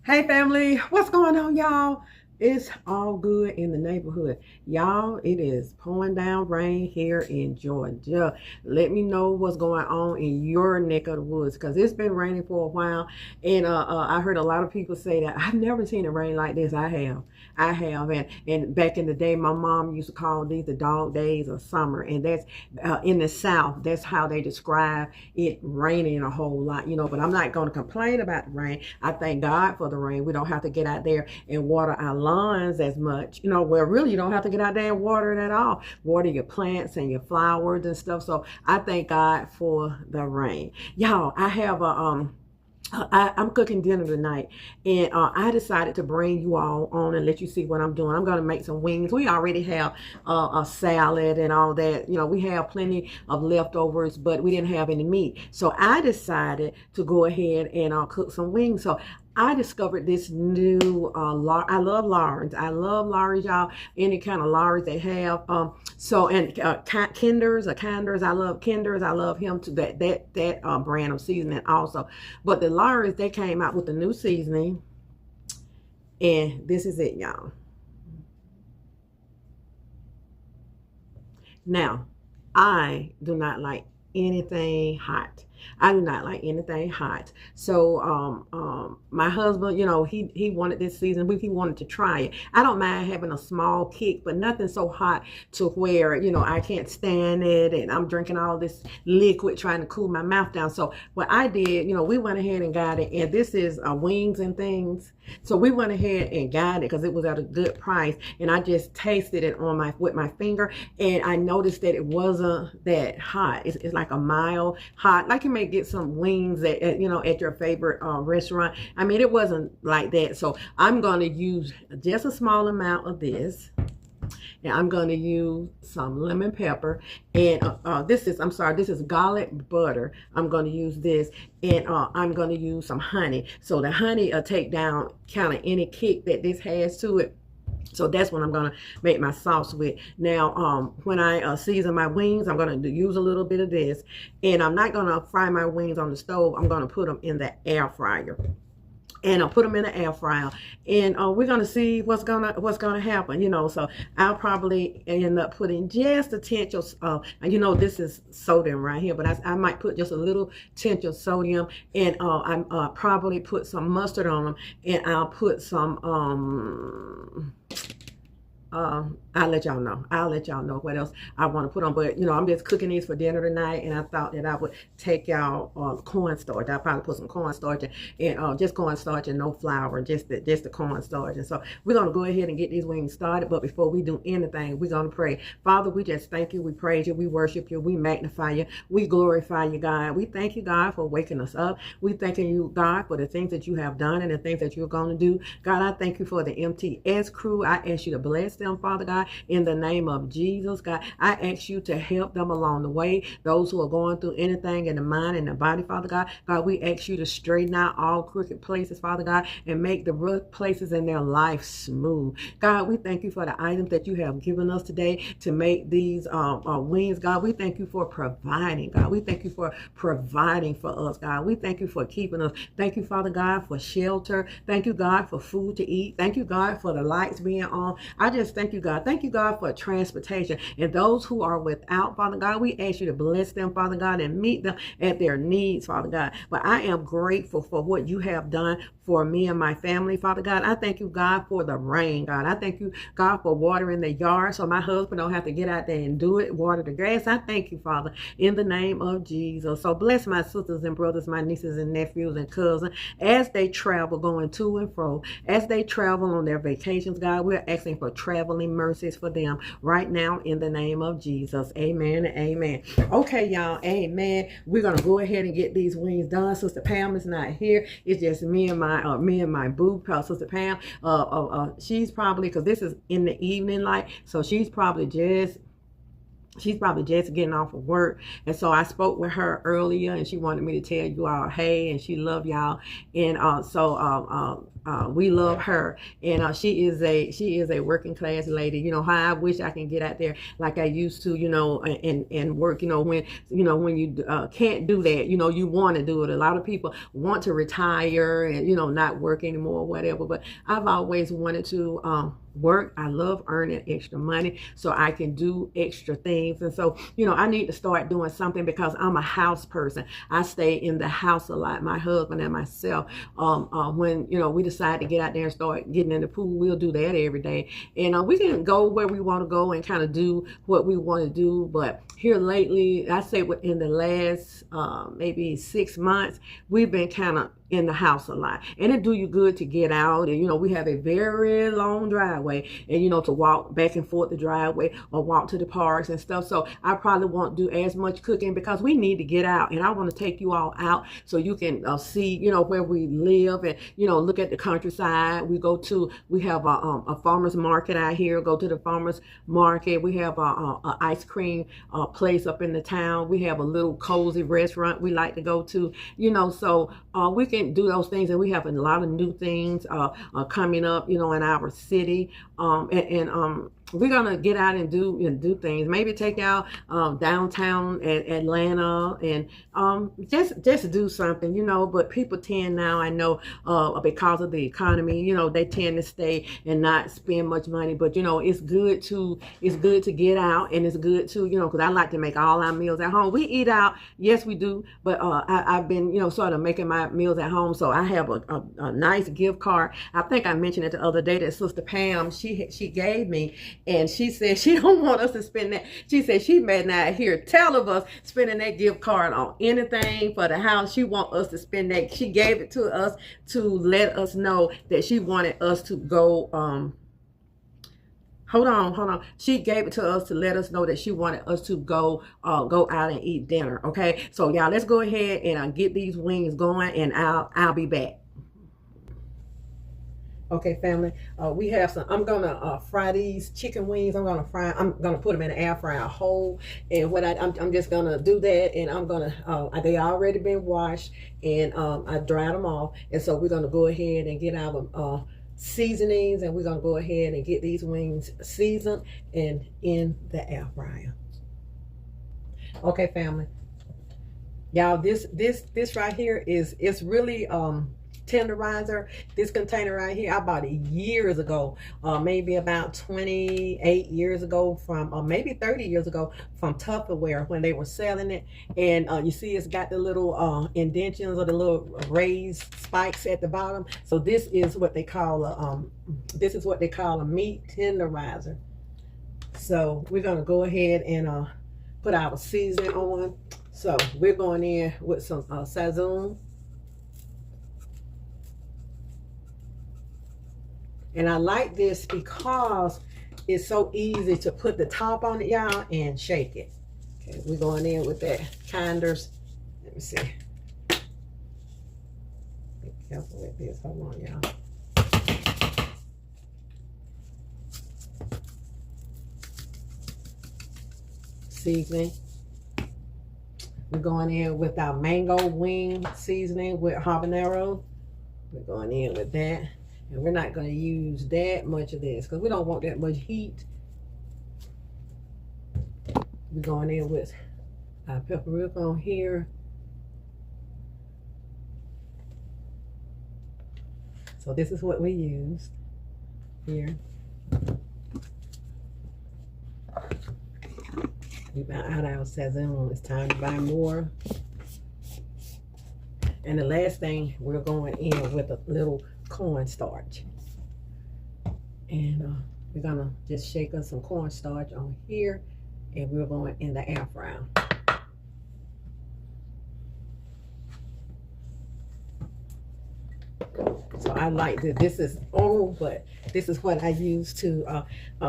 Hey family, what's going on, y'all? It's all good in the neighborhood. Y'all, it is pouring down rain here in Georgia. Let me know what's going on in your neck of the woods because it's been raining for a while. And I heard a lot of people say that I've never seen it rain like this. I have. I have. And back in the day, my mom used to call these the dog days of summer. And that's in the South, that's how they describe it raining a whole lot, but I'm not going to complain about the rain. I thank God for the rain. We don't have to get out there and water our lawns as much, well, really, you don't have to get out there and water it at all. Water your plants and your flowers and stuff. So I thank God for the rain. Y'all, I have I'm cooking dinner tonight, and I decided to bring you all on and let you see what I'm doing. I'm going to make some wings. We already have a salad and all that. We have plenty of leftovers, but we didn't have any meat. So I decided to go ahead and cook some wings. So I discovered this new I love Lawry's. I love Lawry's, y'all. Any kind of Lawry's they have. And Kinders. I love Kinders. I love him too. That brand of seasoning also. But the Lawry's, they came out with a new seasoning, and this is it, y'all. Now, I do not like anything hot. I do not like anything hot. So my husband, he wanted this season. He wanted to try it. I don't mind having a small kick, but nothing so hot to where, I can't stand it. And I'm drinking all this liquid trying to cool my mouth down. So what I did, we went ahead and got it. And this is wings and things. So we went ahead and got it because it was at a good price. And I just tasted it with my finger. And I noticed that it wasn't that hot. It's like a mild hot, like you may get some wings at your favorite restaurant. I mean, it wasn't like that. So I'm going to use just a small amount of this. And I'm going to use some lemon pepper. And this is garlic butter. I'm going to use this. And I'm going to use some honey. So the honey will take down kind of any kick that this has to it. So that's what I'm going to make my sauce with. Now, when I season my wings, I'm going to use a little bit of this. And I'm not going to fry my wings on the stove. I'm going to put them in the air fryer. And I'll put them in the air fryer, and we're gonna see what's gonna happen. So I'll probably end up putting just a tinge of, this is sodium right here, but I might put just a little tinge of sodium, and I probably put some mustard on them, and I'll put some I'll let y'all know. I'll let y'all know what else I want to put on. But, I'm just cooking these for dinner tonight, and I thought that I would take y'all cornstarch. I'll probably put some cornstarch and just cornstarch and no flour, just the cornstarch. And so we're going to go ahead and get these wings started. But before we do anything, we're going to pray. Father, we just thank you. We praise you. We worship you. We magnify you. We glorify you, God. We thank you, God, for waking us up. We thanking you, God, for the things that you have done and the things that you're going to do. God, I thank you for the MTS crew. I ask you to bless them, Father God, in the name of Jesus. God, I ask you to help them along the way. Those who are going through anything in the mind and the body, Father God. God, we ask you to straighten out all crooked places, Father God, and make the rough places in their life smooth. God, we thank you for the items that you have given us today to make these wings. God, we thank you for providing. God, we thank you for providing for us. God, we thank you for keeping us. Thank you, Father God, for shelter. Thank you, God, for food to eat. Thank you, God, for the lights being on. I just thank you, God. Thank you, God, for transportation. And those who are without, Father God, we ask you to bless them, Father God, and meet them at their needs, Father God. But I am grateful for what you have done for me and my family, Father God. I thank you, God, for the rain, God. I thank you, God, for watering the yard so my husband don't have to get out there and do it, water the grass. I thank you, Father, in the name of Jesus. So bless my sisters and brothers, my nieces and nephews and cousins as they travel going to and fro, as they travel on their vacations, God. We're asking for traveling mercies for them right now in the name of Jesus. Amen and amen. Okay, y'all. Amen. We're going to go ahead and get these wings done. Sister Pam is not here. It's just me and my boo, Sister Pam. She's probably, because this is in the evening light, so she's probably just getting off of work. And so I spoke with her earlier, and she wanted me to tell you all, hey, and she love y'all. And We love her, and she is a working class lady. You know how I wish I can get out there like I used to. You know, and work. When you can't do that. You know, you want to do it. A lot of people want to retire and not work anymore or whatever. But I've always wanted to work. I love earning extra money so I can do extra things. And so, I need to start doing something because I'm a house person. I stay in the house a lot, my husband and myself. When, we decide to get out there and start getting in the pool, we'll do that every day. And we can go where we want to go and kind of do what we want to do. But here lately, I say within the last maybe 6 months, we've been kind of in the house a lot, and it do you good to get out. And we have a very long driveway, and to walk back and forth the driveway or walk to the parks and stuff. So I probably won't do as much cooking because we need to get out, and I want to take you all out so you can see where we live, and look at the countryside. We have a farmers market out here. Go to the farmers market. We have a ice cream place up in the town. We have a little cozy restaurant we like to go to, so we can do those things. And we have a lot of new things coming up, in our city. We're gonna get out and do things. Maybe take out downtown Atlanta and just do something, But people tend now, I know, because of the economy, they tend to stay and not spend much money. But it's good to get out, and it's good to because I like to make all our meals at home. We eat out, yes, we do, but I've been sort of making my meals at home. So I have a nice gift card. I think I mentioned it the other day that Sister Pam she gave me. And she said she don't want us to spend that. She said she may not hear tell of us spending that gift card on anything for the house. She want us to spend that. She gave it to us to let us know that she wanted us to go. Hold on. She gave it to us to let us know that she wanted us to go out and eat dinner. Okay, so y'all, let's go ahead and get these wings going, and I'll be back. Okay, family, we have some. I'm gonna fry these chicken wings. I'm gonna put them in the air fryer whole. And I'm just gonna do that. And I'm gonna. They already been washed, and I dried them off. And so we're gonna go ahead and get our seasonings, and we're gonna go ahead and get these wings seasoned and in the air fryer. Okay, family, y'all, this right here it's really tenderizer. This container right here I bought it years ago, maybe about 28 years ago from maybe 30 years ago from Tupperware when they were selling it. And you see it's got the little indentions or the little raised spikes at the bottom. So this is what they call a meat tenderizer. So we're gonna go ahead and put our seasoning on. So we're going in with some Sazon. And I like this because it's so easy to put the top on it, y'all, and shake it. Okay, we're going in with that Kinders. Let me see. Be careful with this. Hold on, y'all. Seasoning. We're going in with our mango wing seasoning with habanero. We're going in with that. And we're not going to use that much of this because we don't want that much heat. We're going in with our paprika on here. So this is what we used here. We got out our Sazon. It's time to buy more. And the last thing, we're going in with a little cornstarch. And we're gonna just shake up some cornstarch on here, and we're going in the air fryer. So I like that. This is old, but this is what I use to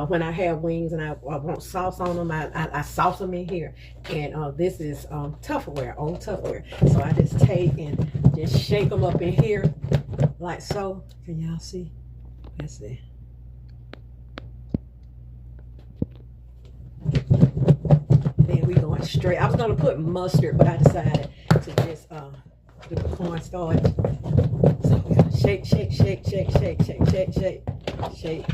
when I have wings and I want sauce on them. I sauce them in here, and this is Tupperware, old Tupperware. So I just take and just shake them up in here like so. Can y'all see? Let's see. Then we going straight. I was gonna put mustard, but I decided to just do the cornstarch. So we're gonna Shake, shake, shake, shake, shake, shake, shake, shake, shake.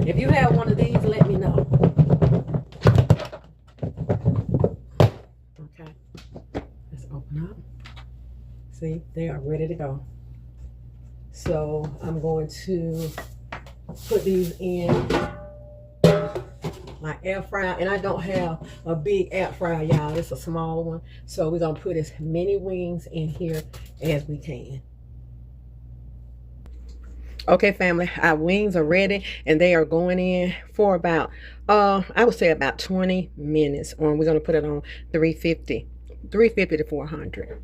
If you have one of these, let me know. Okay, let's open up. See, they are ready to go. So I'm going to put these in my air fryer, and I don't have a big air fryer, y'all. It's a small one. So we're gonna put as many wings in here as we can. Okay, family, our wings are ready, and they are going in for about I would say about 20 minutes. Or we're gonna put it on 350 to 400.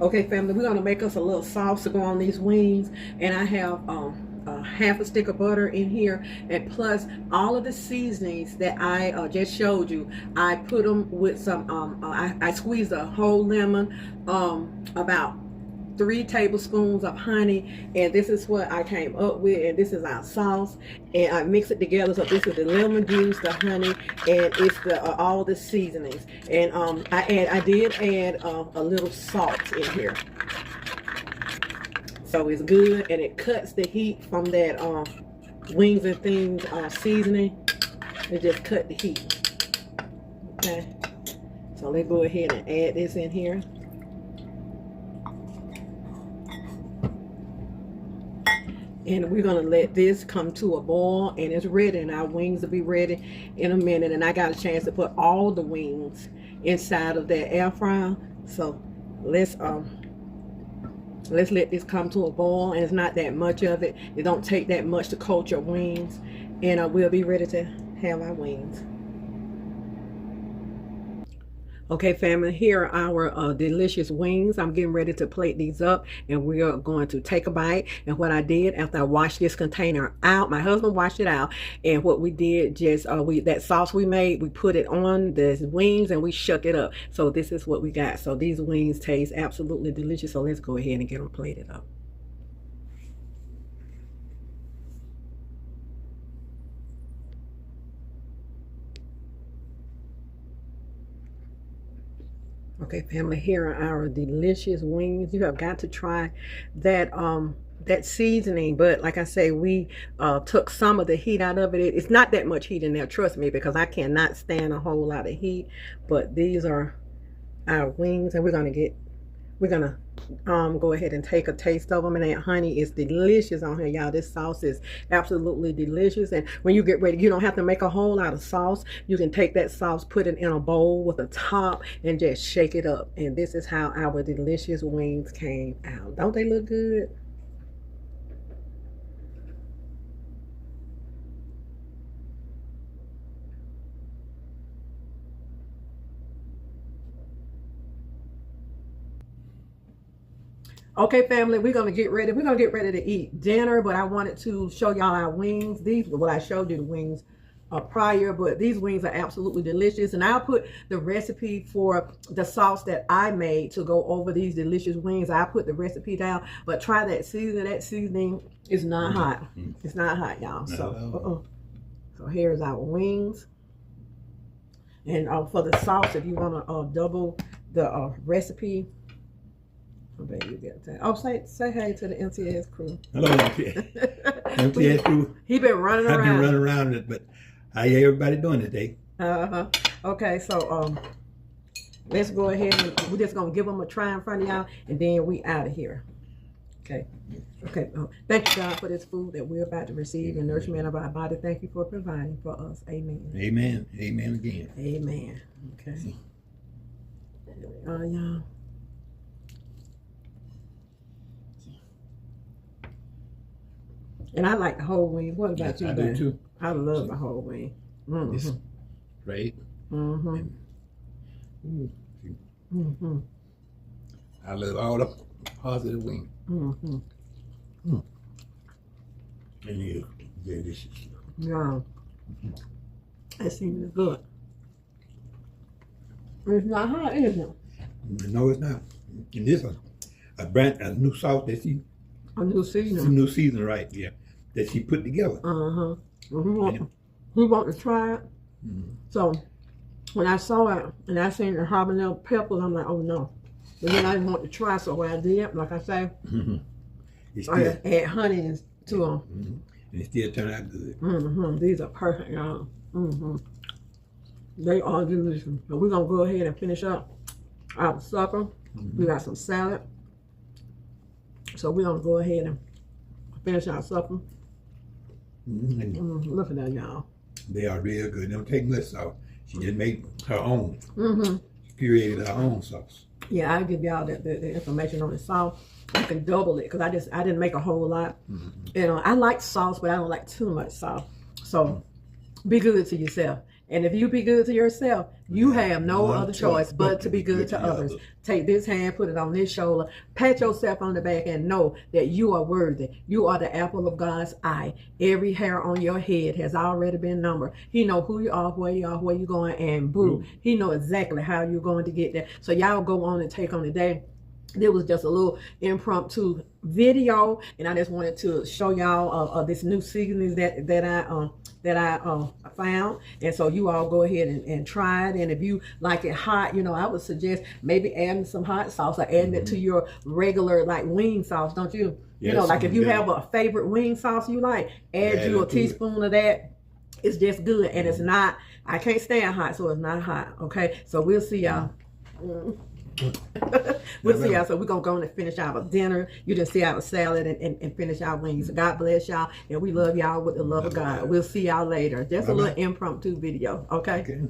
Okay, family, we're gonna make us a little sauce to go on these wings, and I have half a stick of butter in here, and plus all of the seasonings that I just showed you. I put them with some I squeezed a whole lemon, about 3 tablespoons of honey, and this is what I came up with, and this is our sauce, and I mix it together. So this is the lemon juice, the honey, and it's the all the seasonings, and I did add a little salt in here, so it's good, and it cuts the heat from that wings and things seasoning. It just cut the heat. Okay, so let's go ahead and add this in here. And we're gonna let this come to a boil, and it's ready, and our wings will be ready in a minute. And I got a chance to put all the wings inside of that air fryer. So let's let this come to a boil, and it's not that much of it. It don't take that much to coat your wings, and we'll be ready to have our wings. Okay, family, here are our delicious wings. I'm getting ready to plate these up, and we are going to take a bite. And what I did after I washed this container out, my husband washed it out, and what we did, just that sauce we made, we put it on the wings and we shook it up. So this is what we got. So these wings taste absolutely delicious. So let's go ahead and get them plated up. Okay, family, here are our delicious wings. You have got to try that that seasoning, but like I say, we took some of the heat out of it. It's not that much heat in there, trust me, because I cannot stand a whole lot of heat. But these are our wings, and we're gonna go ahead and take a taste of them. And that honey is delicious on here, y'all. This sauce is absolutely delicious. And when you get ready, you don't have to make a whole lot of sauce. You can take that sauce, put it in a bowl with a top, and just shake it up. And this is how our delicious wings came out. Don't they look good? Okay, family, we're gonna get ready. We're gonna get ready to eat dinner, but I wanted to show y'all our wings. These, well, I showed you the wings prior, but these wings are absolutely delicious. And I'll put the recipe for the sauce that I made to go over these delicious wings. I'll put the recipe down, but try that seasoning. That seasoning is not hot. It's not hot, y'all. So, so here's our wings. And for the sauce, if you want to double the recipe. You get that. Oh, say hey to the MTS crew. Hello, MTS crew. He been running around. I've been running around, but how everybody doing today? Okay, so let's go ahead and we're just gonna give them a try in front of y'all, and then we out of here. Okay. Okay. Thank you, God, for this food that we're about to receive and nourishment of our body. Thank you for providing for us. Amen. Amen. Amen again. Amen. Okay. Here we are, y'all. And I like the whole wing. What about you, I Ben? do too. I love the whole wing. It's great. I love all the positive wings. And you delicious. Yeah. That seems good. It's not hot, is it? No, it's not. And this a new sauce that she A new season. new season, right? Yeah, that she put together. Well, we want to try it. So when I saw it and I seen the habanero peppers, I'm like, oh no. But then I didn't want to try, so what I did, like I say, It's I still, add honey to them. and it still turned out good. These are perfect, y'all. They are delicious. So we're gonna go ahead and finish up our supper. We got some salad. So we're gonna go ahead and finish our supper. And Look at that, y'all. they are real good. They don't take much sauce. She just made her own. She created her own sauce. Yeah, I'll give y'all the information on the sauce. You can double it because I didn't make a whole lot. You know, I like sauce, but I don't like too much sauce. So be good to yourself. And if you be good to yourself, you have no other choice but to be good to others. Take this hand, put it on this shoulder, pat yourself on the back, and know that you are worthy. You are the apple of God's eye. Every hair on your head has already been numbered. He know who you are, where you're going, and boo, he know exactly how you're going to get there. So y'all go on and take on the day. There was just a little impromptu video, and I just wanted to show y'all this new seasoning that I found. And so you all go ahead and try it. And if you like it hot, you know, I would suggest maybe adding some hot sauce or adding it to your regular like wing sauce, don't you? You know, like if you have a favorite wing sauce you like, add you a teaspoon of that. It's just good, and it's not. I can't stand hot, so it's not hot. Okay, so we'll see y'all. We'll see y'all. So we're gonna go on and finish our dinner. You just see our salad and finish our wings. God bless y'all, and we love y'all with the love of God. We'll see y'all later. Just a little impromptu video. Okay.